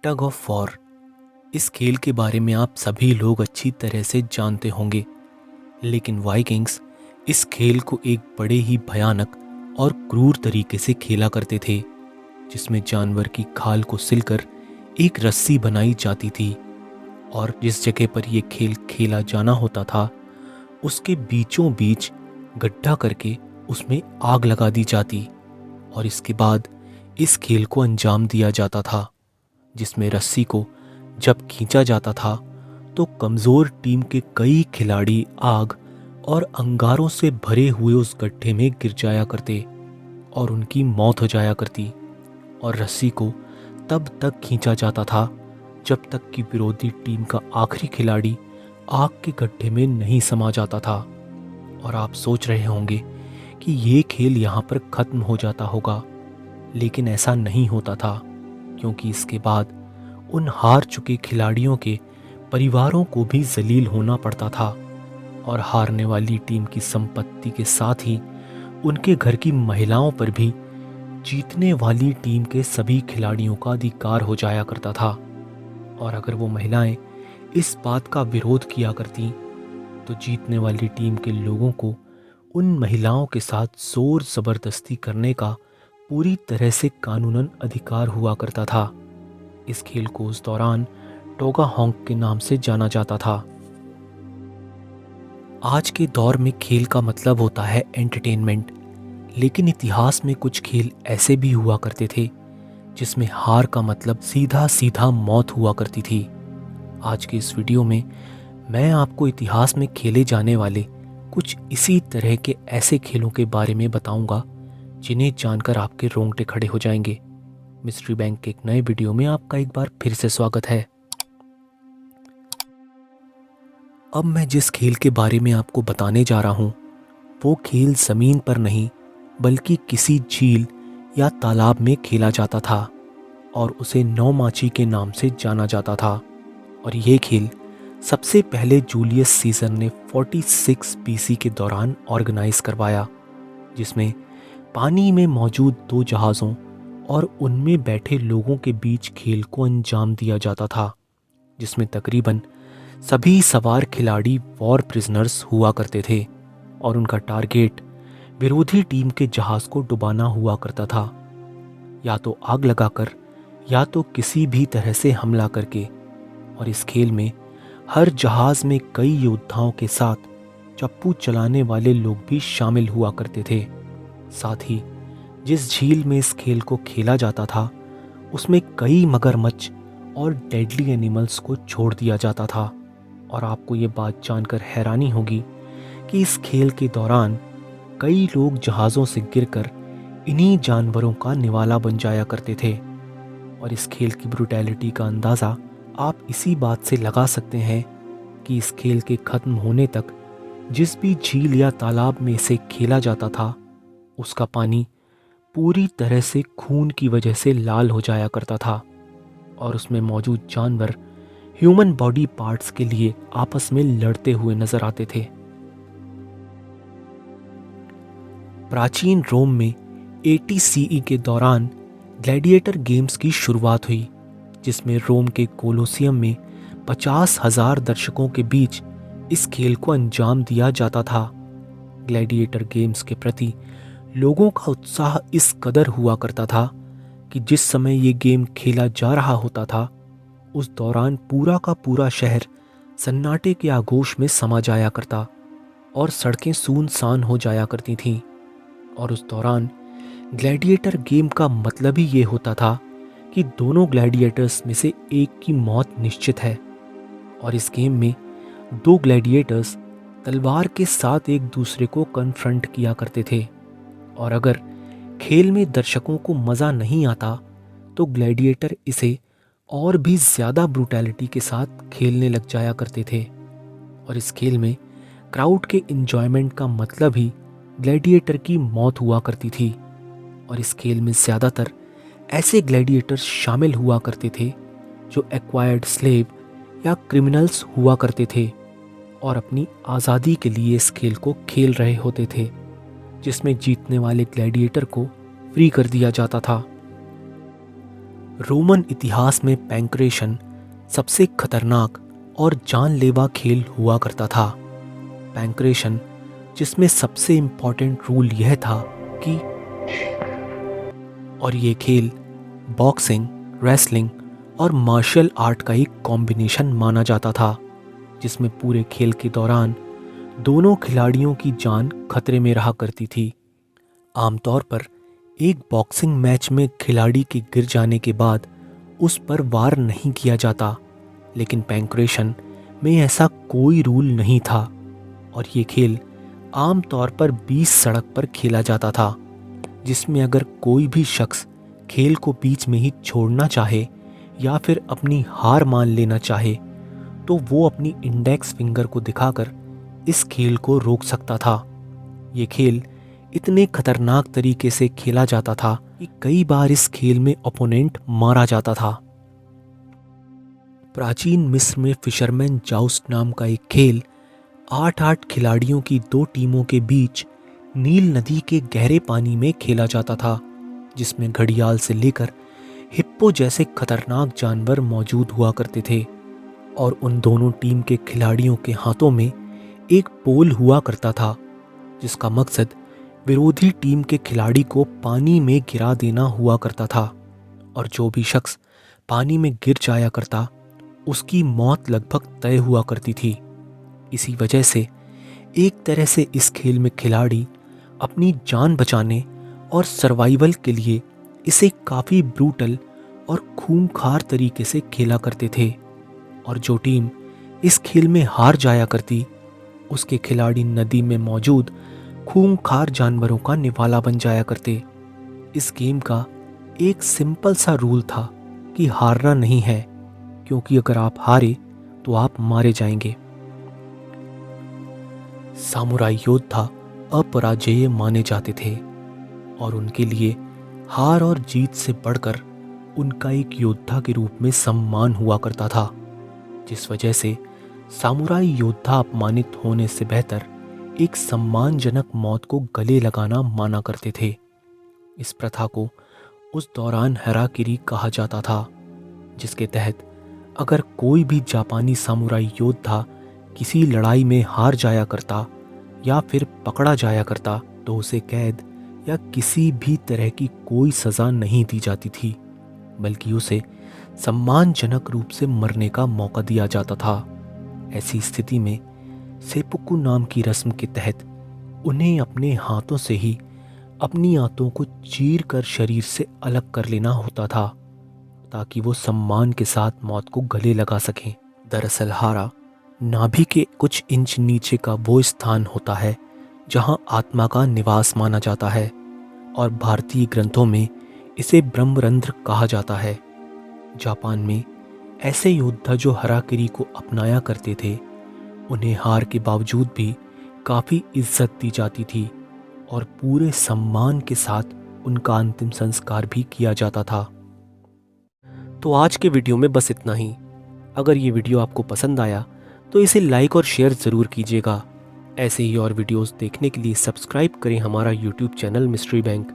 Tug of war. इस खेल के बारे में आप सभी लोग अच्छी तरह से जानते होंगे, लेकिन वाइकिंग्स इस खेल को एक बड़े ही भयानक और क्रूर तरीके से खेला करते थे, जिसमें जानवर की खाल को सिलकर एक रस्सी बनाई जाती थी और जिस जगह पर यह खेल खेला जाना होता था उसके बीचों बीच गड्ढा करके उसमें आग लगा दी जाती और इसके बाद इस खेल को अंजाम दिया जाता था, जिसमें रस्सी को जब खींचा जाता था तो कमज़ोर टीम के कई खिलाड़ी आग और अंगारों से भरे हुए उस गड्ढे में गिर जाया करते और उनकी मौत हो जाया करती। और रस्सी को तब तक खींचा जाता था जब तक कि विरोधी टीम का आखिरी खिलाड़ी आग के गड्ढे में नहीं समा जाता था। और आप सोच रहे होंगे कि ये खेल यहाँ पर ख़त्म हो जाता होगा, लेकिन ऐसा नहीं होता था, क्योंकि इसके बाद उन हार चुके खिलाड़ियों के परिवारों को भी जलील होना पड़ता था और हारने वाली टीम की संपत्ति के साथ ही उनके घर की महिलाओं पर भी जीतने वाली टीम के सभी खिलाड़ियों का अधिकार हो जाया करता था। और अगर वो महिलाएं इस बात का विरोध किया करती तो जीतने वाली टीम के लोगों को उन महिलाओं के साथ जोर ज़बरदस्ती करने का पूरी तरह से कानूनन अधिकार हुआ करता था। इस खेल को उस दौरान टोगा होंग के नाम से जाना जाता था। आज के दौर में खेल का मतलब होता है एंटरटेनमेंट, लेकिन इतिहास में कुछ खेल ऐसे भी हुआ करते थे जिसमें हार का मतलब सीधा सीधा मौत हुआ करती थी। आज के इस वीडियो में मैं आपको इतिहास में खेले जाने वाले कुछ इसी तरह के ऐसे खेलों के बारे में बताऊंगा जिन्हें जानकर आपके रोंगटे खड़े हो जाएंगे। मिस्ट्री बैंक के एक नए वीडियो में आपका एक बार फिर से स्वागत है। अब मैं जिस खेल के बारे में आपको बताने जा रहा हूं वो खेल ज़मीन पर नहीं बल्कि किसी झील या तालाब में खेला जाता था और उसे नौमाची के नाम से जाना जाता था। और ये खेल सबसे पहले जूलियस सीजर ने 46 बीसी के दौरान ऑर्गेनाइज करवाया, जिसमें पानी में मौजूद 2 जहाज़ों और उनमें बैठे लोगों के बीच खेल को अंजाम दिया जाता था, जिसमें तकरीबन सभी सवार खिलाड़ी वॉर प्रिजनर्स हुआ करते थे और उनका टारगेट विरोधी टीम के जहाज़ को डुबाना हुआ करता था, या तो आग लगाकर या तो किसी भी तरह से हमला करके। और इस खेल में हर जहाज़ में कई योद्धाओं के साथ चप्पू चलाने वाले लोग भी शामिल हुआ करते थे। साथ ही जिस झील में इस खेल को खेला जाता था उसमें कई मगरमच्छ और डेडली एनिमल्स को छोड़ दिया जाता था। और आपको ये बात जानकर हैरानी होगी कि इस खेल के दौरान कई लोग जहाज़ों से गिरकर इन्हीं जानवरों का निवाला बन जाया करते थे। और इस खेल की ब्रुटैलिटी का अंदाज़ा आप इसी बात से लगा सकते हैं कि इस खेल के ख़त्म होने तक जिस भी झील या तालाब में इसे खेला जाता था उसका पानी पूरी तरह से खून की वजह से लाल हो जाया करता था और उसमें मौजूद जानवर ह्यूमन बॉडी पार्ट्स के लिए आपस में लड़ते हुए नजर आते थे। प्राचीन रोम में 80 सीई के दौरान ग्लैडिएटर गेम्स की शुरुआत हुई, जिसमें रोम के कोलोसियम में 50,000 दर्शकों के बीच इस खेल को अंजाम दिया जाता था। ग्लैडिएटर गेम्स के प्रति लोगों का उत्साह इस कदर हुआ करता था कि जिस समय ये गेम खेला जा रहा होता था उस दौरान पूरा का पूरा शहर सन्नाटे के आगोश में समा जाया करता और सड़कें सुनसान हो जाया करती थीं। और उस दौरान ग्लैडिएटर गेम का मतलब ही ये होता था कि दोनों ग्लैडिएटर्स में से एक की मौत निश्चित है। और इस गेम में 2 ग्लैडिएटर्स तलवार के साथ एक दूसरे को कन्फ्रंट किया करते थे। और अगर खेल में दर्शकों को मज़ा नहीं आता तो ग्लैडिएटर इसे और भी ज़्यादा ब्रूटैलिटी के साथ खेलने लग जाया करते थे। और इस खेल में क्राउड के एंजॉयमेंट का मतलब ही ग्लैडिएटर की मौत हुआ करती थी। और इस खेल में ज़्यादातर ऐसे ग्लैडिएटर्स शामिल हुआ करते थे जो एक्वायर्ड स्लेव या क्रिमिनल्स हुआ करते थे और अपनी आज़ादी के लिए इस खेल को खेल रहे होते थे, जिसमें जीतने वाले ग्लैडिएटर को फ्री कर दिया जाता था। रोमन इतिहास में पैंक्रेशन सबसे खतरनाक और जानलेवा खेल हुआ करता था। पैंक्रेशन जिसमें सबसे इम्पॉर्टेंट रूल यह था कि और ये खेल बॉक्सिंग, रेसलिंग और मार्शल आर्ट का एक कॉम्बिनेशन माना जाता था, जिसमें पूरे खेल के दौरान दोनों खिलाड़ियों की जान खतरे में रहा करती थी। आमतौर पर एक बॉक्सिंग मैच में खिलाड़ी के गिर जाने के बाद उस पर वार नहीं किया जाता, लेकिन पैंक्रेशन में ऐसा कोई रूल नहीं था और ये खेल आमतौर पर 20 सड़क पर खेला जाता था, जिसमें अगर कोई भी शख्स खेल को बीच में ही छोड़ना चाहे या फिर अपनी हार मान लेना चाहे तो वो अपनी इंडेक्स फिंगर को दिखाकर इस खेल को रोक सकता था। ये खेल इतने खतरनाक तरीके से खेला जाता था कि कई बार इस खेल में ओपोनेंट मारा जाता था। प्राचीन मिस्र में फिशरमैन जाउस्ट नाम का एक खेल 8-8 खिलाड़ियों की 2 टीमों के बीच नील नदी के गहरे पानी में खेला जाता था, जिसमें घड़ियाल से लेकर हिप्पो जैसे खतरनाक जानवर मौजूद हुआ करते थे और उन दोनों टीम के खिलाड़ियों के हाथों में एक पोल हुआ करता था, जिसका मकसद विरोधी टीम के खिलाड़ी को पानी में गिरा देना हुआ करता था और जो भी शख्स पानी में गिर जाया करता उसकी मौत लगभग तय हुआ करती थी। इसी वजह से एक तरह से इस खेल में खिलाड़ी अपनी जान बचाने और सर्वाइवल के लिए इसे काफ़ी ब्रूटल और खूंखार तरीके से खेला करते थे और जो टीम इस खेल में हार जाया करती उसके खिलाड़ी नदी में मौजूद खूंखार जानवरों का निवाला बन जाया करते। इस गेम का एक सिंपल सा रूल था कि हारना नहीं है, क्योंकि अगर आप हारे तो आप मारे जाएंगे। सामुराई योद्धा अपराजेय माने जाते थे और उनके लिए हार और जीत से बढ़कर उनका एक योद्धा के रूप में सम्मान हुआ करता था, जिस वजह से सामुराई योद्धा अपमानित होने से बेहतर एक सम्मानजनक मौत को गले लगाना माना करते थे। इस प्रथा को उस दौरान हराकिरी कहा जाता था, जिसके तहत अगर कोई भी जापानी सामुराई योद्धा किसी लड़ाई में हार जाया करता या फिर पकड़ा जाया करता तो उसे कैद या किसी भी तरह की कोई सज़ा नहीं दी जाती थी, बल्कि उसे सम्मानजनक रूप से मरने का मौका दिया जाता था। ऐसी स्थिति में सेपुकु नाम की रस्म के तहत उन्हें अपने हाथों से ही अपनी आंतों को चीर कर शरीर से अलग कर लेना होता था, ताकि वो सम्मान के साथ मौत को गले लगा सकें। दरअसल हारा नाभि के कुछ इंच नीचे का वो स्थान होता है जहां आत्मा का निवास माना जाता है और भारतीय ग्रंथों में इसे ब्रह्मरंध्र कहा जाता है। जापान में ऐसे योद्धा जो हराकिरी को अपनाया करते थे उन्हें हार के बावजूद भी काफ़ी इज्जत दी जाती थी और पूरे सम्मान के साथ उनका अंतिम संस्कार भी किया जाता था। तो आज के वीडियो में बस इतना ही। अगर ये वीडियो आपको पसंद आया तो इसे लाइक और शेयर ज़रूर कीजिएगा। ऐसे ही और वीडियोस देखने के लिए सब्सक्राइब करें हमारा यूट्यूब चैनल मिस्ट्री बैंक।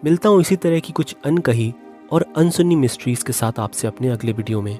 मिलता हूँ इसी तरह की कुछ अनकही और अनसुनी मिस्ट्रीज़ के साथ आपसे अपने अगले वीडियो में।